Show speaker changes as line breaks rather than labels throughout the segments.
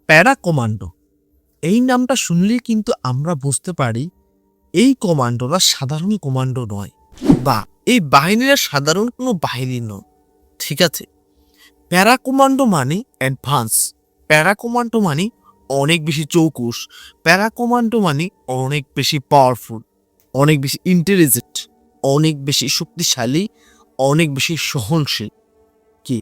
Para commando এই নামটা শুনলেই কিন্তু আমরা বুঝতে পারি এই কমান্ডোরা সাধারণ কমান্ডো নয়, বা এই বাহিনীরা সাধারণ কোনো বাহিনী নয়। ঠিক আছে, প্যারা কমান্ডো মানে অ্যাডভান্স, প্যারা কমান্ডো মানে অনেক বেশি চৌকুস, প্যারা কমান্ডো মানে অনেক বেশি পাওয়ারফুল, অনেক বেশি ইন্টেলিজেন্ট, অনেক বেশি শক্তিশালী, অনেক বেশি সহনশীল। কি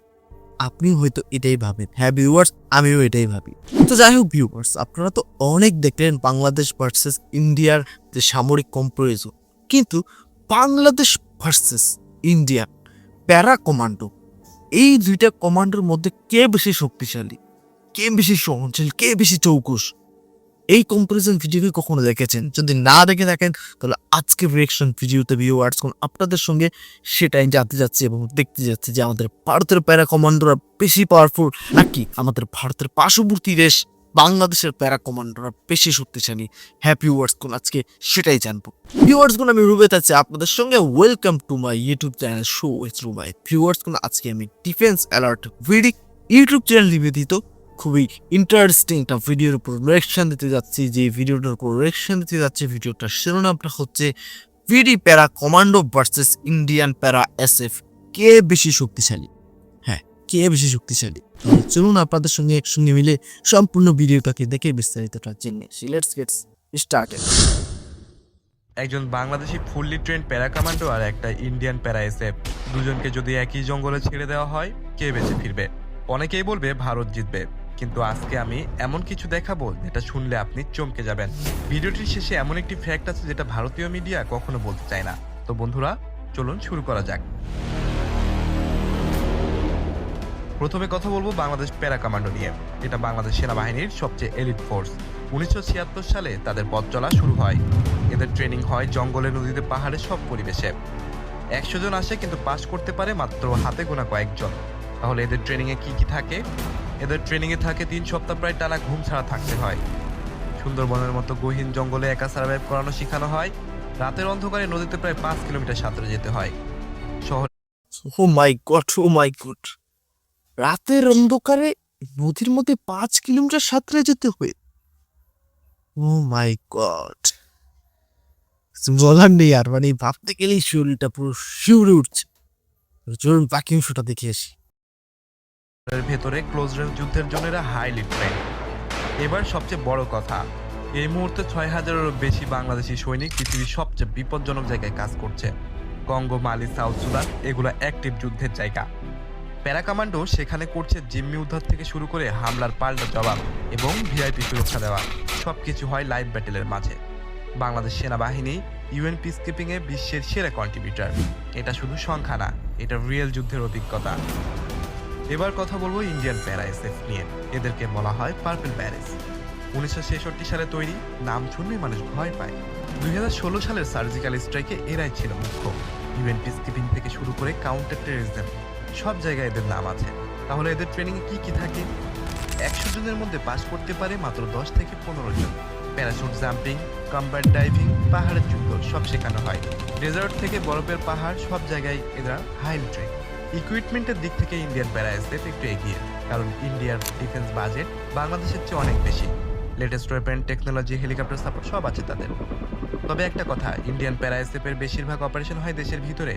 আপনিও হয়তো এটাই ভাবেন? হ্যাঁ ভিউয়ার্স, আমিও এটাই ভাবি। তো যাই হোক ভিউয়ার্স, আপনারা তো অনেক দেখলেন বাংলাদেশ ভার্সেস ইন্ডিয়ার যে সামরিক কম্পারিজন, কিন্তু বাংলাদেশ ভার্সেস ইন্ডিয়ার প্যারা কমান্ডো, এই দুইটা কমান্ডোর মধ্যে কে বেশি শক্তিশালী, কে বেশি সহনশীল, কে বেশি চৌকুস, এই কম্পারিজন ভিডিও কখনো দেখেছেন? যদি না দেখে থাকেন তাহলে আজকের রিয়েকশন ভিডিওতে ভিউয়ার্স আপনাদের সঙ্গে সেটাই জানতে যাচ্ছি এবং দেখতে যাচ্ছি যে আমাদের ভারতের প্যারা কমান্ডোরা বেশি পাওয়ারফুল নাকি আমাদের ভারতের পার্শ্ববর্তী দেশ বাংলাদেশের প্যারা কমান্ডোরা বেশি শক্তিশালী। হ্যাঁ ভিউয়ার্স আজকে সেটাই জানবো। ভিউয়ার্স আমি রুবেত আছি আপনাদের সঙ্গে। Welcome to my YouTube channel show with Rubai. Viewers আজকে আমি ডিফেন্স অ্যালার্ট ভিডি ইউটিউব চ্যানেল নিবেদিত খুবই ইন্টারেস্টিং একটা ভিডিওর উপর রিয়েকশন দিতে যাচ্ছি। যে ভিডিওটার উপর রিয়েকশন দিতে যাচ্ছে, ভিডিওটার শিরোনামটা হচ্ছে ভিডি প্যারা কমান্ডো ভার্সেস ইন্ডিয়ান প্যারা এসএফ, কে বেশি শক্তিশালী। হ্যাঁ, কে বেশি শক্তিশালী? চলুন আপনাদের সঙ্গে একসঙ্গে মিলে সম্পূর্ণ ভিডিওটাকে দেখে বিস্তারিতটা জেনে আসি। Let's get started.
একজন Bangladeshi fully trained para commando আর একটা ইন্ডিয়ান প্যারা এসএফ, দুজনকে যদি একই জঙ্গলে ছেড়ে দেওয়া হয় কে বেঁচে ফিরবে? অনেকেই বলবে ভারত জিতবে, কিন্তু আজকে আমি এমন কিছু দেখাবো যেটা শুনলে আপনি চমকে যাবেন। ভিডিওটির শেষে এমন একটি ফ্যাক্ট আছে যেটা ভারতীয় মিডিয়া কখনো বলতে চায় না। তো বন্ধুরা চলুন শুরু করা যাক। প্রথমে কথা বলবো বাংলাদেশ প্যারা কমান্ডো নিয়ে। এটা বাংলাদেশ সেনাবাহিনীর সবচেয়ে এলিট ফোর্স। 1976 সালে তাদের পথ চলা শুরু হয়। এদের ট্রেনিং হয় জঙ্গলে, নদীতে, পাহাড়ে, সব পরিবেশে। 100 জন আসে, কিন্তু পাস করতে পারে মাত্র হাতে গোনা কয়েকজন। তাহলে এদের ট্রেনিংয়ে কি কি থাকে? এদের ট্রেনিংয়ে থাকে 3 সপ্তাহ প্রায় টানা ঘুম ছাড়া থাকতে হয়। সুন্দরবনের মতো গহীন জঙ্গলে একা সার্ভাইভ করানো শেখানো হয়। রাতের অন্ধকারে নদীতে প্রায় 5 কিলোমিটার সাঁতরে যেতে হয়। শহরে
ও মাই গড, ও মাই গড, রাতের অন্ধকারে নদীর মধ্যে 5 কিলোমিটার সাঁতরে যেতে হয়। ও মাই গড, বলার নেই আর, মানে ভাবতে গেলেই শরীরটা পুরো শিউরে উঠছে। চলুন বাকি অংশটা দেখে আসি।
ভেতরে ক্লোজ রেঞ্জ যুদ্ধের জন্য এরা হাইলি ট্রেন্ড। এবার সবচেয়ে বড় কথা, এই মুহূর্তে 6000-এরও বেশি বাংলাদেশি সৈনিক পৃথিবীর সবচেয়ে বিপজ্জনক জায়গায় কাজ করছে। কঙ্গো, মালি, সাউথ সুদান, এগুলো অ্যাক্টিভ যুদ্ধের জায়গা। প্যারা কমান্ডো সেখানে করছে জিম্মি উদ্ধার থেকে শুরু করে হামলার পাল্টা জবাব এবং ভিআইপি সুরক্ষা দেওয়া। সবকিছু হয় লাইভ ব্যাটেলের মাঝে। বাংলাদেশ সেনাবাহিনী ইউএন পিসকিপিংয়ে বিশ্বের সেরা কন্ট্রিবিউটর। এটা শুধু সংখ্যা না, এটা রিয়েল যুদ্ধের অভিজ্ঞতা। এবার কথা বলবো ইন্ডিয়ান প্যারা এসএফ নিয়ে। এদেরকে বলা হয় পার্পল প্যারেস। 1966 সালে তৈরি, নাম শুনলেই মানুষ ভয় পায়। 2016 সালের সার্জিক্যাল স্ট্রাইকে এরাই ছিল মুখ্য। ইউএন পিসকিপিং থেকে শুরু করে কাউন্টার টেররিজম, সব জায়গায় এদের নাম আছে। তাহলে এদের ট্রেনিংয়ে কি কি থাকে? 100 জনের মধ্যে পাস করতে পারে মাত্র 10 থেকে 15 জন। প্যারাশুট জাম্পিং, কমব্যাট ডাইভিং, পাহাড়ের যুদ্ধ সব শেখানো হয়। ডেজার্ট থেকে বরফের পাহাড়, সব জায়গায় এরা হাইলি ট্রেন। ইকুইপমেন্টের দিক থেকে ইন্ডিয়ান প্যারা এসএফ একটু এগিয়ে, কারণ ইন্ডিয়ার ডিফেন্স বাজেট বাংলাদেশের চেয়ে অনেক বেশি। Latest weapon, technology, helicopter support সব আছে তাদের। তবে একটা কথা, ইন্ডিয়ান প্যারা এসএফ এর বেশিরভাগ অপারেশন হয় দেশের ভিতরে।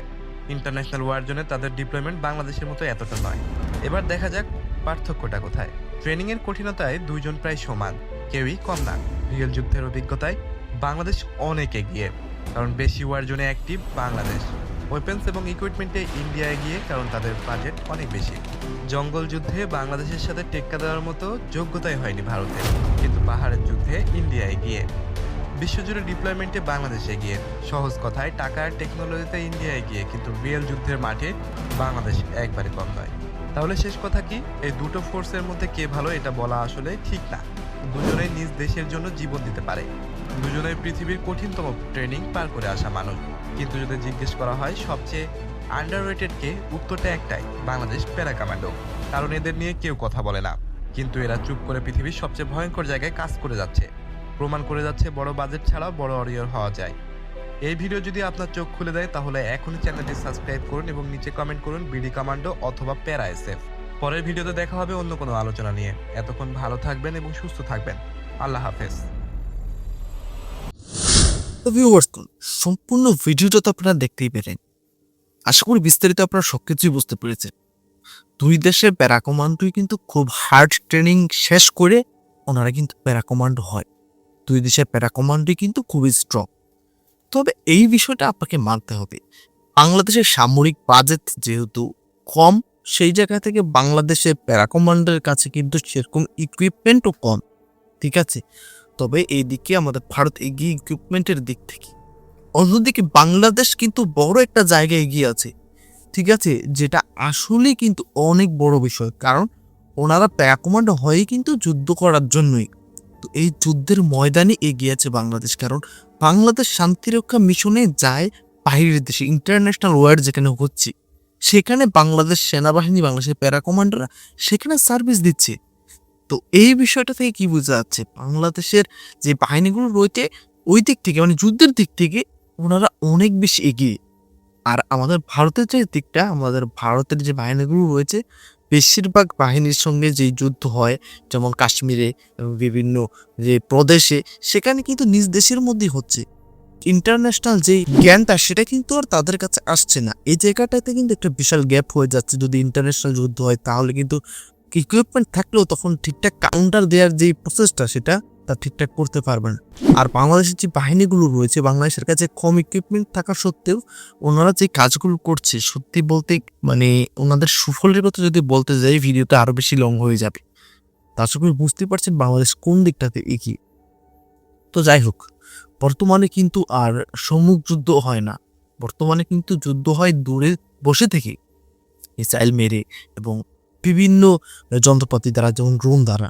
ইন্টারন্যাশনাল ওয়ার জোনে তাদের ডিপ্লয়মেন্ট বাংলাদেশের মতো এতটা নয়। এবার দেখা যাক পার্থক্যটা কোথায়। ট্রেনিংয়ের কঠিনতায় দুইজন প্রায় সমান, কেউই কম না। রিয়েল যুদ্ধের অভিজ্ঞতায় বাংলাদেশ অনেক এগিয়ে, কারণ বেশি ওয়ার জোনে অ্যাক্টিভ বাংলাদেশ। ওয়েপেন্স এবং ইকুইপমেন্টে ইন্ডিয়া এগিয়ে, কারণ তাদের বাজেট অনেক বেশি। জঙ্গল যুদ্ধে বাংলাদেশের সাথে টেক্কা দেওয়ার মতো যোগ্যতাই হয়নি ভারতের, কিন্তু পাহাড়ের যুদ্ধে ইন্ডিয়া এগিয়ে। বিশ্বজুড়ে ডিপ্লয়মেন্টে বাংলাদেশ এগিয়ে। সহজ কথায় টাকা আর টেকনোলজিতে ইন্ডিয়া এগিয়ে, কিন্তু রিয়েল যুদ্ধের মাঠে বাংলাদেশ একবারে কম নয়। তাহলে শেষ কথা কি, এই দুটো ফোর্সের মধ্যে কে ভালো এটা বলা আসলে ঠিক না। দুজনেই নিজ দেশের জন্য জীবন দিতে পারে। দুজনেই পৃথিবীর কঠিনতম ট্রেনিং পার করে আসা মানুষ। কিন্তু যদি জিজ্ঞেস করা হয় সবচেয়ে আন্ডাররেটেড কে, উত্তরটা একটাই, বাংলাদেশ প্যারা কমান্ডো। কারণ এদের নিয়ে কেউ কথা বলে না, কিন্তু এরা চুপ করে পৃথিবীর সবচেয়ে ভয়ঙ্কর জায়গায় কাজ করে যাচ্ছে। প্রমাণ করে যাচ্ছে বড় বাজেট ছাড়াও বড় অরিয়র হওয়া যায়। এই ভিডিও যদি আপনার চোখ খুলে দেয় তাহলে এখনই চ্যানেলটি সাবস্ক্রাইব করুন এবং নিচে কমেন্ট করুন বিডি কমান্ডো অথবা প্যারা এসএফ। পরের ভিডিওতে দেখা হবে অন্য কোনো আলোচনা নিয়ে। এতক্ষণ ভালো থাকবেন এবং সুস্থ থাকবেন। আল্লাহ হাফেজ।
তো ভিউয়ার্স, সম্পূর্ণ ভিডিওটা তো আপনারা দেখতেই পেলেন। আশা করি বিস্তারিত আপনারা সবকিছুই বুঝতে পেরেছেন। দুই দেশের প্যারা কমান্ডোই কিন্তু খুব হার্ড ট্রেনিং শেষ করে ওনারা কিন্তু প্যারা কমান্ডো হয়। দুই দেশের প্যারা কমান্ডোই কিন্তু খুবই স্ট্রং। তবে এই বিষয়টা আপনাকে মানতে হবে, বাংলাদেশের সামরিক বাজেট যেহেতু কম, সেই জায়গা থেকে বাংলাদেশের প্যারা কমান্ডোর কাছে কিন্তু সেরকম ইকুইপমেন্টও কম। ঠিক আছে, তবে এই দিকে আমাদের ভারত এগিয়ে ইকুইপমেন্টের দিক থেকে। অন্যদিকে বাংলাদেশ কিন্তু বড় একটা জায়গায় এগিয়ে আছে। ঠিক আছে, যেটা আসলে কিন্তু অনেক বড় বিষয়, কারণ ওনারা প্যারা কমান্ডো হয়ে কিন্তু যুদ্ধ করার জন্যই। তো এই যুদ্ধের ময়দানে এগিয়ে আছে বাংলাদেশ, কারণ বাংলাদেশ শান্তিরক্ষা মিশনে যায় বাইরের দেশে, ইন্টারন্যাশনাল ওয়ার যেখানে হচ্ছে সেখানে বাংলাদেশ সেনাবাহিনী, বাংলাদেশের প্যারা কমান্ডোরা সেখানে সার্ভিস দিচ্ছে। তো এই বিষয়টা থেকে কি বোঝা যাচ্ছে, বাংলাদেশের যে বাহিনীগুলো রয়েছে ওই দিক থেকে, মানে যুদ্ধের দিক থেকে ওনারা অনেক বেশি এগিয়ে। আর আমাদের ভারতের যে দিকটা, আমাদের ভারতের যে বাহিনীগুলো রয়েছে বেশিরভাগ বাহিনীর সঙ্গে যেই যুদ্ধ হয়, যেমন কাশ্মীরে এবং বিভিন্ন যে প্রদেশে, সেখানে কিন্তু নিজ দেশের মধ্যেই হচ্ছে। ইন্টারন্যাশনাল যেই জ্ঞানটা সেটা কিন্তু আর তাদের কাছে আসছে না। এই জায়গাটাতে কিন্তু একটা বিশাল গ্যাপ হয়ে যাচ্ছে। যদি ইন্টারন্যাশনাল যুদ্ধ হয় তাহলে কিন্তু ইকুইপমেন্ট থাকলেও তখন ঠিকঠাক কাউন্টার দেওয়ার যে প্রসেসটা সেটা তা ঠিকঠাক করতে পারবে না। আর বাংলাদেশের যে বাহিনীগুলো রয়েছে, বাংলাদেশের কাছে কম ইকুইপমেন্ট থাকা সত্ত্বেও ওনারা যে কাজগুলো করছে, সত্যি বলতে মানে ওনাদের সুফলের কথা যদি বলতে যাই ভিডিওটা আরো বেশি লং হয়ে যাবে। তা আশা করি বুঝতে পারছেন বাংলাদেশ কোন দিকটাতে এগিয়ে। তো যাই হোক, বর্তমানে কিন্তু আর সম্মুখ যুদ্ধ হয় না, বর্তমানে কিন্তু যুদ্ধ হয় দূরে বসে থেকে মিসাইল মেরে এবং বিভিন্ন যন্ত্রপাতি দ্বারা, যেমন ড্রোন দ্বারা।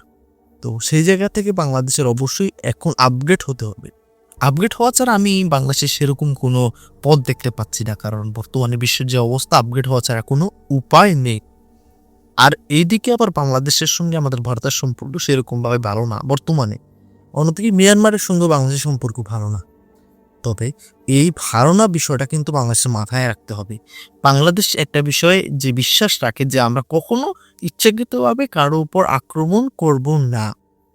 তো সেই জায়গা থেকে বাংলাদেশের অবশ্যই এখন আপগ্রেড হতে হবে। আপগ্রেড হওয়া ছাড়া আমি বাংলাদেশের সেরকম কোনো পথ দেখতে পাচ্ছি না, কারণ বর্তমানে বিশ্বের যে অবস্থা, আপগ্রেড হওয়া ছাড়া কোনো উপায় নেই। আর এইদিকে আবার বাংলাদেশের সঙ্গে আমাদের ভারতের সম্পর্ক সেরকমভাবে ভালো না বর্তমানে। অন্যদিকে মিয়ানমারের সঙ্গে বাংলাদেশের সম্পর্ক ভালো না। তবে এই ধারণা বিষয়টা কিন্তু বাংলাদেশের মাথায় রাখতে হবে। বাংলাদেশ একটা বিষয়ে যে বিশ্বাস রাখে যে আমরা কখনো ইচ্ছাকৃতভাবে কারো উপর আক্রমণ করব না,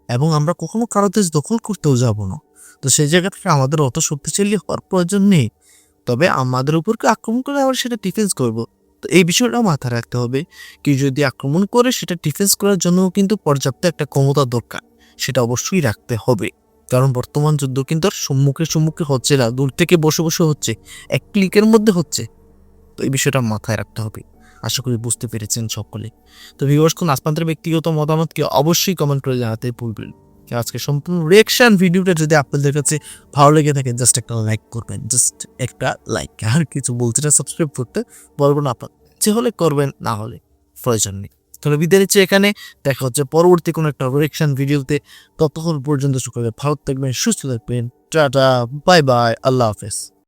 এবং আমরা কখনো কারো দেশ দখল করতেও যাব না। তো সেই জায়গা থেকে আমাদের অত শক্তিশালী হওয়ার প্রয়োজন নেই। তবে আমাদের উপর কেউ আক্রমণ করে আমরা সেটা ডিফেন্স করব। তো এই বিষয়টা মাথায় রাখতে হবে। কেউ যদি আক্রমণ করে সেটা ডিফেন্স করার জন্য কিন্তু পর্যাপ্ত একটা ক্ষমতা দরকার, সেটা অবশ্যই রাখতে হবে। কারণ বর্তমান যুদ্ধ কিন্তু আর সম্মুখে হচ্ছে না, দূর থেকে বসে বসে হচ্ছে, এক ক্লিকের মধ্যে হচ্ছে। তো এই বিষয়টা মাথায় রাখতে হবে। আশা করি বুঝতে পেরেছেন সকলে। তো ভিউয়ার্স, কোন আপনাদের ব্যক্তিগত মতামতকে অবশ্যই কমেন্ট করে জানাতে ভুলবেন। আজকে সম্পূর্ণ রিঅ্যাকশন ভিডিওটা যদি আপনাদের কাছে ভালো লেগে থাকে, জাস্ট একটা লাইক করবেন, জাস্ট একটা লাইক, আর কিছু বলতে না, সাবস্ক্রাইব করতে বলবো না। আপনার ইচ্ছে হলে করবেন, না হলে প্রয়োজন নেই। তাহলে বিদায় নিচ্ছি এখানে, দেখা হচ্ছে পরবর্তী কোনো একটা রিঅ্যাকশন ভিডিওতে। ততক্ষণ পর্যন্ত সকলে ভালো থাকবেন, সুস্থ থাকবেন। টাটা, বাই বাই, আল্লাহ হাফেজ।